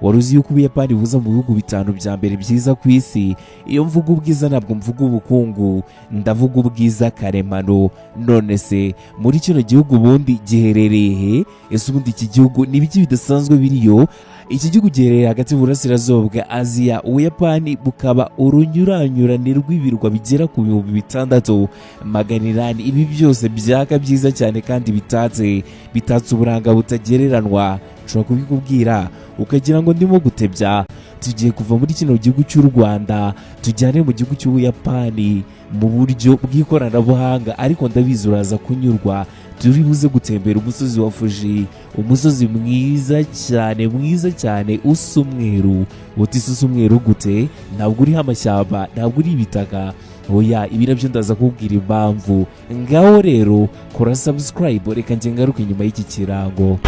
wari uzi yuko Ubuyapani buza mu bihugu bitanu bya mbere byiza ku isi? Iyo mvuga ubwiza ntabwo mvuga ubukungu, ndavuga ubwiza karemano. None se muri kino gihugu ubundi giherereye he? Ese ubundi iki gihugu ni ibiki bidasanzwe biriyo? Iki gihugu giherereye hagati mu burasirazuba bwa Aziya. Ubuyapani bukaba urunyuranyurane rw'ibirwa bigera ku 6,800. Ibi byose byaka byiza cyane kandi bitatse uburanga butagereranwa. Nshobora kubikubwira ukagira ngo ndimo gutebya. Tugiye kuva muri kino gihugu cy'u Rwanda tujyane mu gihugu cy'Ubuyapani mu buryo bw'ikoranabuhanga, ariko ndabizi uraza kunyurwa. Turi buze gutembera umusozi wa Fuji, umusozi mwiza cyane usa umweru. Usa umweru gute? Ntabwo uriho amashyamba, ntabwo uri ibitaka. Oya, ibi nabyo ndaza kubwira impamvu. Ngaho rero kora subscribe, reka njye ngaruke inyuma y'iki kirango.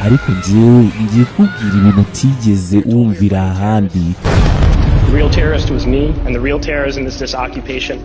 Ariko njyewe ngiye kubwira ibintu utigeze wumvira ahandi. The real terrorist was me, and the real terrorism is this occupation.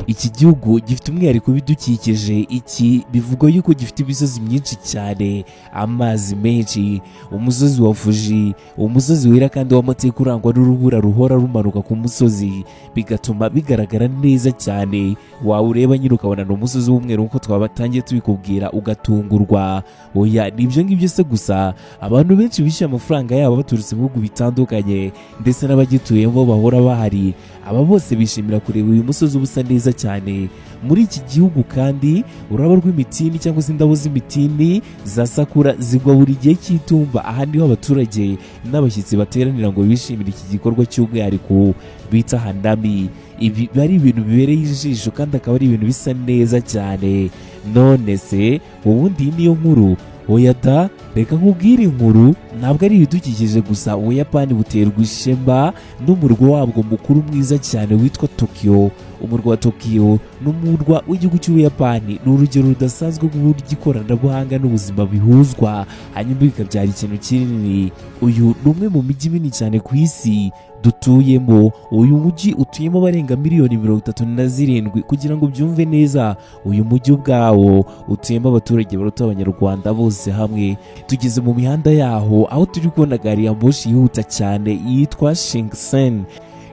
Iki gihugu gifite umwihariko w'ibidukikije. Iki bivugwa yuko gifite imisozi myinshi cyane, amazi menshi, umusozi wa Fuji, umusozi wera kandi w'amateka urangwa n'urubura ruhora rumanuka ku musozi, bigatuma bigaragara neza cyane. Wawureba nyine ukabona ni umusozi w'umweru nk'uko twabatangiye tubikubwira ugatungurwa. Oya, ni ibyo ngibyo se gusa. Abantu benshi bishyuye amafaranga yabo baturutse mu bihugu bitandukanye ndetse n'abagituyemo bahora bahari. Aba bose bishimira kureba uyu musozi ubusa neza cyane. Muri iki gihugu kandi ururabo rw'imitini cyangwa se indabo z'imitini za sakura zigwa buri gihe cy'itumba. Aha niho abaturage n'abashyitsi bateranira ngo bishimire iki gikorwa cy'umwihariko bita hanami. Ibi bari ibintu bibereye ijisho kandi akaba ari ibintu bisa neza cyane. None se ubundi niyo nkuru? Oya da, reka nkubwire inkuru. Ntabwo ari ibidukikije gusa. Ubuyapani buterwa ishema n'umurwa wabwo mukuru mwiza cyane witwa Tokyo. Umurwa wa Tokyo n'umurwa w'igihugu cy'Ubuyapani ni urugero rudasanzwe rw'uburyo ikoranabuhanga n'ubuzima bihuzwa, hanyuma bikabyara ikintu kinini. Uyu ni umwe mu mijyi minini cyane ku isi dutuyemo. Uyu mujyi utuyemo abarenga miliyoni 37. Kugira ngo byumve neza, uyu mujyi ubwawo utuyemo abaturage baruta abanyarwanda bose hamwe. Tugeze mu mihanda yaho, aho turi kubona gari ya moshi yihuta cyane yitwa Shinkansen.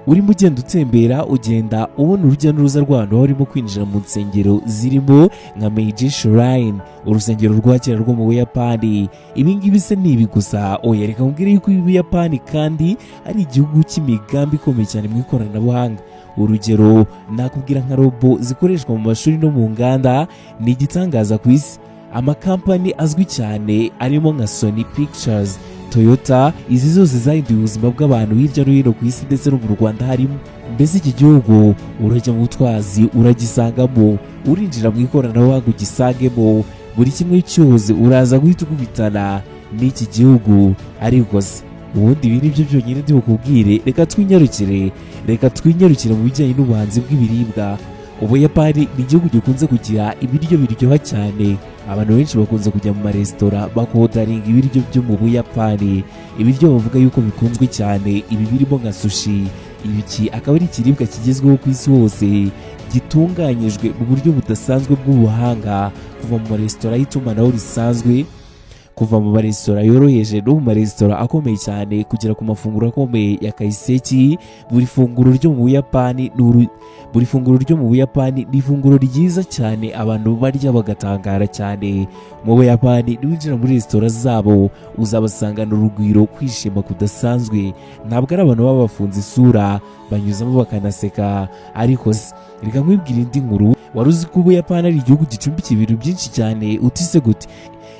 Urimo ugenda utembera, ugenda ubona urujya n'uruza rw'abantu aho barimo kwinjira mu nsengero zirimo nka Meiji Shrine, urusengero rwa kera rwo mu Buyapani. Ibi ngibi se ni ibi gusa? Oya, reka nkubwire yuko Ubuyapani kandi ari igihugu cy'imigambi ikomeye cyane mu ikoranabuhanga. Urugero nakubwira nka robo zikoreshwa mu mashuri no mu nganda. Ni igitangaza ku isi. Amakampani azwi cyane arimo nka Sony Pictures, Toyota, izi zose zahinduye ubuzima bw'abantu hirya no hino ku isi ndetse no mu Rwanda harimo. Mbese iki gihugu urajya mu butwazi uragisangamo, urinjira mu ikoranabuhanga ugisangemo, buri kimwe cyose uraza guhita ukubitana n'iki gihugu. Ariko se ubundi ibi nibyo byonyine ndibukubwire? Reka twinyarukire mu bijyanye n'ubuhanzi bw'ibiribwa. Ubuyapani ni igihugu gikunze kugira ibiryo biryoha cyane. Abantu benshi bakunze kujya mu maresitora bakodaringa ibiryo byo mu Buyapani. Ibiryo bavuga yuko bikunzwe cyane, ibi birimo nka sushi. Iki akaba ari ikiribwa kigezweho ku isi hose, gitunganyijwe mu buryo budasanzwe bw'ubuhanga, kuva mu maresitora y'itumanaho risanzwe, kuva mu maresitora yoroheje no mu maresitora akomeye cyane, kugera ku mafunguro akomeye ya kaiseki. Buri funguro ryo mu Buyapani ni ifunguro ryiza cyane abantu barya bagatangara cyane. Mu Buyapani niwinjira muri resitora zabo uzabasangana urugwiro, kwishima kudasanzwe. Ntabwo ari abantu baba bafunze isura, banyuzamo bakanaseka. Ariko reka nkwibwire indi nkuru. Wari uzi ko Ubuyapani ari igihugu gicumbikiye ibintu byinshi cyane? Utise gute?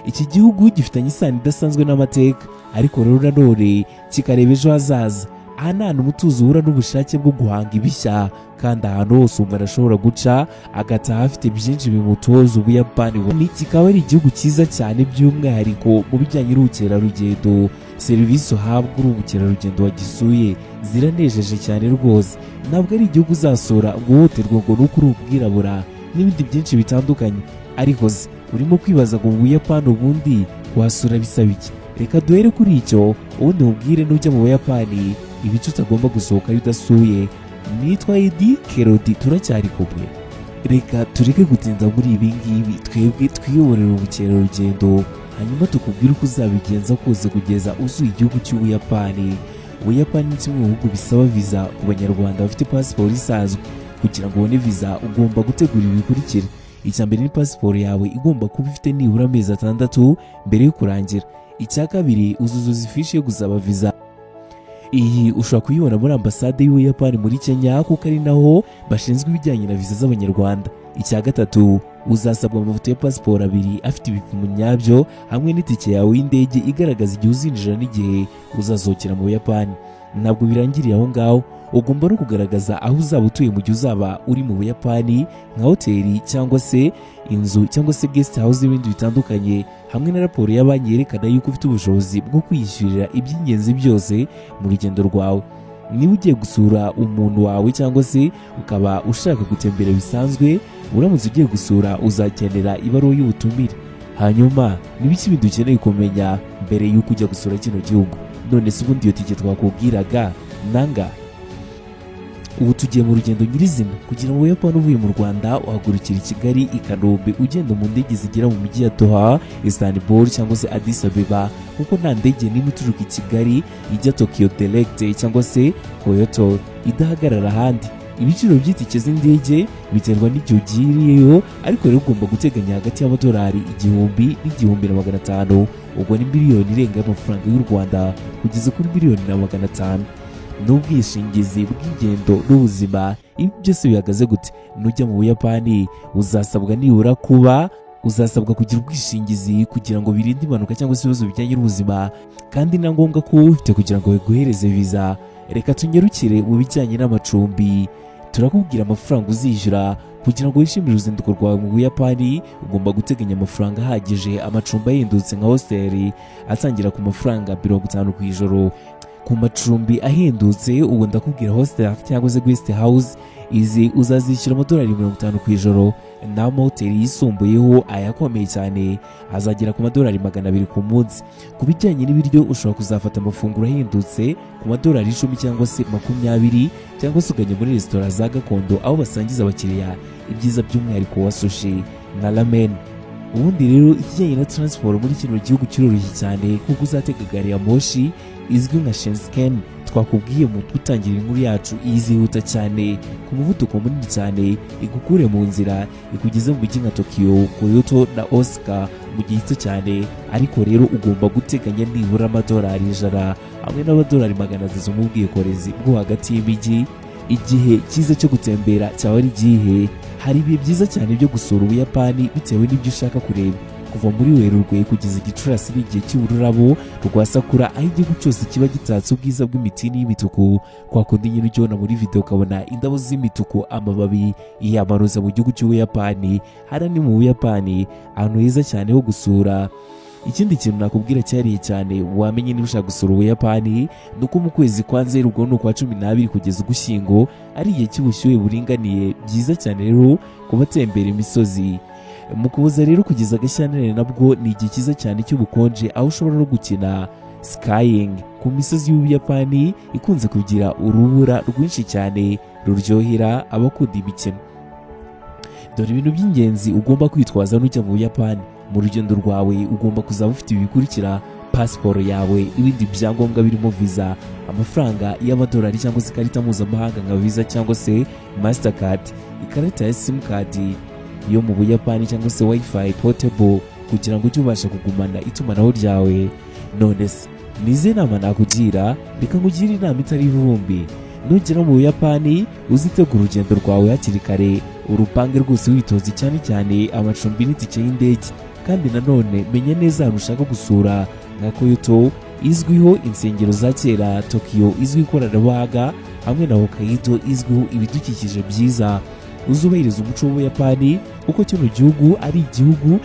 Iki gihugu gifitanye isano idasanzwe n'amateka, ariko rero nanone kikareba ejo hazaza. Aha ni ahantu umutuzo uhura n'ubushake bwo guhanga ibishya, kandi ahantu hose umuntu arashobora guca agataha afite byinshi bimutoza. Ubuyapani kikaba ari igihugu cyiza cyane by'umwihariko mu bijyanye n'ubukerarugendo. Serivisi uhabwa uri umukerarugendo wagisuye ziranejeje cyane rwose. Ntabwo ari igihugu uzasura ngo uhohoterwe ngo nuko uri umwirabura n'ibindi byinshi bitandukanye. Ariko urimo kwibaza ngo mu Buyapani ubundi wasura bisaba iki? Reka duhere kuri icyo, ubundi mubwire n'ujya mu Buyapani ibice utagomba gusohoka iyo udasuye. Nitwa Edi Kerodi, turacyari kumwe. reka tureke gutinda muri ibi ngibi, twebwe twiyoborera ubukerarugendo hanyuma tukubwire uko uzabigenza kose kugeza usuye igihugu cy'Ubuyapani. Ubuyapani ni kimwe mu bihugu bisaba viza ku banyarwanda bafite pasiporo isanzwe. Kugira ngo ubone viza ugomba gutegura ibi bikurikira. Icya mbere ni pasiporo yawe igomba kuba ifite nibura amezi 6 mbere yo kurangira. Icya kabiri uzuzuza ifishi yo gusaba viza. Iyi ushobora kuyibona muri ambasade y'Ubuyapani muri Kenya kuko ari naho bashinzwe ibijyanye na viza z'abanyarwanda. Icya gatatu uzasabwa amafoto ya pasiporo 2 afite ibipimo nyabyo hamwe n'itike yawe y'indege igaragaza igihe uzinjira n'igihe uzasohokera mu Buyapani. Ntabwo birangiriye aho ngaho, ugomba no kugaragaza aho uzaba utuye mu gihe uzaba uri mu Buyapani nka hoteli cyangwa se inzu cyangwa se guest house n'ibindi bitandukanye, hamwe na raporo ya banki yerekana yuko ufite ubushobozi bwo kwiyishyurira iby'ingenzi byose mu rugendo rwawe. Niba ugiye gusura umuntu wawe cyangwa se ukaba ushaka gutembera bisanzwe, uramutse ugiye gusura uzakenera ibaruwa y'ubutumire. Hanyuma n'ibiki bindi ukeneye kumenya mbere y'uko ujya gusura kino gihugu? None se ubundi iyo tike twakubwiraga nanga? Ubu tugiye mu rugendo nyirizina. Kugira ngo Ubuyapani uvuye mu Rwanda uhagurukira i Kigali, i Kanombe, ugenda mu ndege zigera mu mijyi ya Doha, Istanbul cyangwa se Addis Abeba, kuko nta ndege n'imwe ituruka i Kigali ijya Tokyo Direct cyangwa se Kyoto idahagarara ahandi. Ibiciro by'itike z'indege biterwa n'igihe ugiriyeyo, ariko rero ugomba guteganya hagati y'amadolari 1000 n'1500. Ubwo ni miliyoni irenga y'amafaranga y'u Rwanda kugeza kuri miliyoni na 500. N'ubwishingizi bw'ingendo n'ubuzima, ibi byose bihagaze gute? Nujya mu Buyapani uzasabwa kugira ubwishingizi kugira ngo birinde impanuka cyangwa se ibibazo bijyanye n'ubuzima, kandi na ngombwa ko ufite kugira ngo biguhereze viza. Reka tunyarukire mu bijyanye n'amacumbi. Turakubwira amafaranga uzishyura kugira ngo wishimire uruzinduko rwawe mu Buyapani. Ugomba guteganya amafaranga ahagije. Amacumbi ahendutse nka hosteli atangira ku mafaranga 50 ku ijoro. Ku macumbi ahendutse ubu ndakubwira hostel cyangwa se guest house, izi uzazishyura amadolari 50 ku ijoro. N'amahoteli yisumbuyeho ayakomeye cyane azagera ku madolari 200 ku munsi. Ku bijyanye n'ibiryo ushobora kuzafata amafunguro ahendutse ku madolari 10 cyangwa se 20, cyangwa se ukajya muri resitora za gakondo aho basangiza abakiriya ibyiza by'umwihariko wa sushi na ramen. Ubundi rero ikijyanye na transport muri kino gihugu kiroroshye cyane kuko uzatega gari ya moshi izwi nka Shinkansen. Twakubwiye mu gutangira inkuru yacu, izihuta cyane ku muvuduko munini cyane, igukure mu nzira ikugeze mu bijyi nka Tokyo, Kyoto na Osaka mu gihe gito cyane. Ariko rero ugomba guteganya nibura amadolari 100 hamwe n'amadolari 300 mu bwikorezi bwo hagati y'imijyi. Igihe cyiza cyo gutembera cyaba ari igihe? Hari ibihe byiza cyane byo gusura Ubuyapani bitewe n'ibyo ushaka kureba. Kuva muri Werurwe kugeza Gicurasi ni igihe cy'ururabo rwa sakura, aho igihugu cyose kiba gitatse ubwiza bw'imitini y'imituku. Kwa kundi nyine ujya muri video ukabona indabo z'imituku, amababi yamanuza mu gihugu cy'Ubuyapani. Hara ni mu Buyapani ahantu heza cyane ho gusura. Ikindi kintu nakubwira cyariye cyane wamenye niba ushaka gusura Ubuyapani, nuko mu kwezi kwa Nzeri ubwo no kwa 12 kugeza Ugushyingo ari igihe cy'ubushyuhe buringaniye, byiza cyane rero kubatembera imisozi. Mu Kuboza rero kugeza Gashyantare nabwo ni igihe cyiza cyane cy'ubukonje, aho ushobora no gukina skiing ku misozi y'Ubuyapani ikunze kugira urubura rwinshi cyane ruryohera abakunda imikino. Dore ibintu by'ingenzi ugomba kwitwaza nujya mu Buyapani. Mu rugendo rwawe ugomba kuzaba ufite ibikurikira: pasiporo yawe, ibindi byangombwa birimo viza, amafaranga y'amadolari cyangwa se ikarita mpuzamahanga nka visa cyangwa se Mastercard, ikarita ya SIM card yo mu Buyapani cyangwa se Wi-Fi portable kugira ngo ujye ubasha kugumana itumanaho ryawe. None se nize nama nakugira? Reka ngugire inama itari ivumbi. Nugera mu Buyapani uzitegura urugendo rwawe hakiri kare, urupange rwose witoze cyane cyane amacumbi n'itike y'indege. Kandi nanone menya neza ahantu ushaka gusura nka Kyoto izwiho insengero za kera, Tokyo izwi ikoranabuhanga, hamwe na Hokkaido izwiho ibidukikije byiza. Uzubahiriza umuco w'Ubuyapani kuko kino gihugu ari igihugu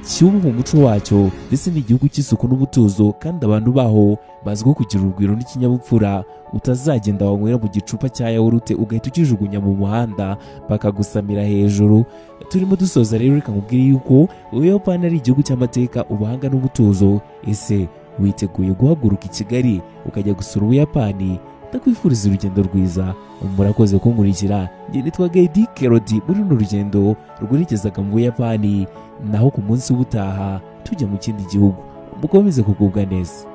cyubaha umuco wacyo ndetse n'igihugu cy'isuku n'umutuzo, kandi abantu baho bazwiho kugira urugwiro n'ikinyabupfura. Utazagenda wanywera mu gicupa cya yawurute ugahita ukijugunya mu muhanda bakagusamira hejuru. Turimo dusoza rero, reka nkubwire yuko Ubuyapani ari igihugu cy'amateka, ubuhanga n'umutuzo. Ese witeguye guhaguruka i Kigali ukajya gusura Ubuyapani ndakwifuriza urugendo rwiza. Murakoze kunkurikira. Njye nitwa Gaidi Kerodi muri runo rugendo rwerekezaga mu Buyapani, naho ku munsi w'ubutaha tujya mu kindi gihugu. Mukomeze kugubwa neza.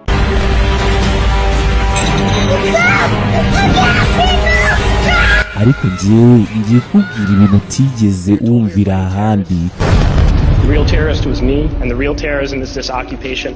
Ariko njyewe ngiye kubwira ibintu utigeze wumvira ahandi. The real terrorist was me, and the real terrorism is this occupation.